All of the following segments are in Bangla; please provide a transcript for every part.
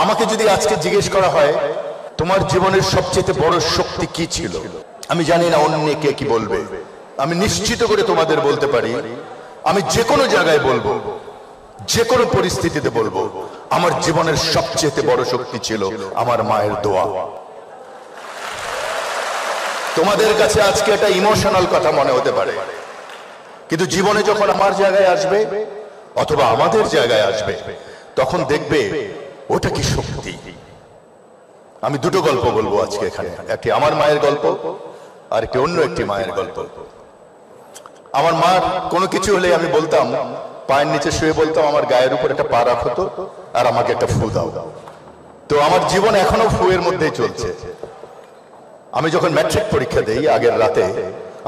আমাকে যদি আজকে জিজ্ঞেস করা হয় তোমার জীবনের সবচেয়ে বড় শক্তি কি ছিল, আমি জানি না অন্য কে কি বলবে। আমি নিশ্চিত করে তোমাদের বলতে পারি, আমি যে কোনো জায়গায় বলবো, যে কোনো পরিস্থিতিতে বলবো, আমার জীবনের সবচেয়ে বড় শক্তি ছিল আমার মায়ের দোয়া। তোমাদের কাছে আজকে এটা ইমোশনাল কথা মনে হতে পারে, কিন্তু জীবনে যখন আমার জায়গায় আসবে অথবা আমাদের জায়গায় আসবে, তখন দেখবে ওটা কি শক্তি। আমি দুটো গল্প বলবো আজকে এখানে, একটি আমার মায়ের গল্প আর একটি অন্য একটি মায়ের গল্প। আমার মার কোনো কিছু হলে আমি বলতাম, পায়ের নিচে শুয়ে বলতাম আমার গায়ের উপর একটা পা রাখো তো, আর আমাকে একটা ফু দাও। তো আমার জীবন এখনো ফুয়ের মধ্যেই চলছে। আমি যখন ম্যাট্রিক পরীক্ষা দেই আগের রাতে,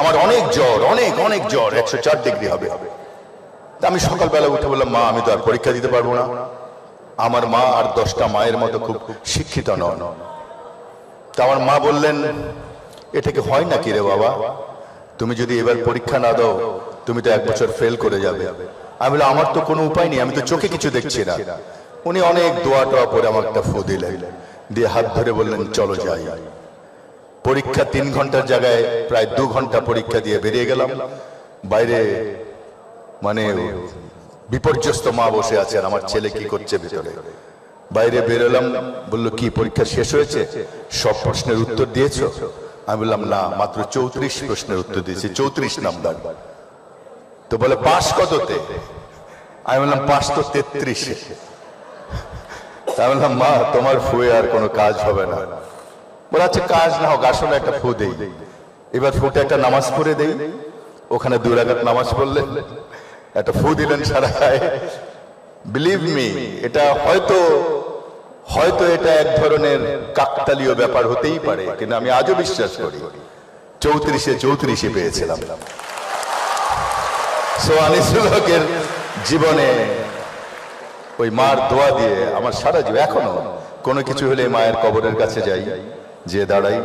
আমার অনেক জ্বর, অনেক অনেক জ্বর, 104 ডিগ্রি হবে। আমি সকালবেলা উঠে বললাম, মা আমি তো আর পরীক্ষা দিতে পারবো না। আমার মা আর 10টা মায়ের মতো খুব শিক্ষিত নন। তা আমার মা বললেন, এটা কি হয় নাকি রে বাবা, তুমি যদি এবার পরীক্ষা না দাও তুমি তো 1 বছর ফেল করে যাবে। আমি বললাম, আমার তো কোনো উপায় নেই, আমি তো চোখে কিছু দেখছি না। উনি অনেক দোয়া টোয়া করে আমার একটা ফু দিলেন, দিয়ে হাত ধরে বললেন চলো যাই। পরীক্ষা 3 ঘন্টার জায়গায় প্রায় 2 ঘন্টা পরীক্ষা দিয়ে বেরিয়ে গেলাম। বাইরে মানে বিপর্যস্ত মা বসে আছেন, আমার ছেলে কি করছে ভেতরে। বাইরে বেরোলাম, বললো কি পরীক্ষা শেষ হয়েছে, সব প্রশ্নের উত্তর দিয়েছো? আমি বললাম না, মাত্র 34 প্রশ্নের উত্তর দিয়েছি, 34 নাম্বার। তো বলে পাস কততে? আমি বললাম পাস তো 33-এ। আমি বললাম, মা তোমার ফুয়ে আর কোনো কাজ হবে না। বলে আচ্ছা কাজ না হোক, আসলে একটা ফু দেই। এবার ফুটে একটা নামাজ পড়ে দেই। ওখানে 2 রাকাত নামাজ পড়লেন, একটা ফু দিলেন সারা গায়ে। বিলিভ মি, এটা হয়তো এটা এক ধরনের কাকতালীয় ব্যাপার হতেই পারে, কিন্তু আমি আজও বিশ্বাস করি 34-এ 34 পেয়েছিলাম। সো আনিসুল হকের জীবনে ওই মার দোয়া দিয়ে আমার সারা জীবন, এখনো কোনো কিছু হলে মায়ের কবরের কাছে যাই, যে দাঁড়াই।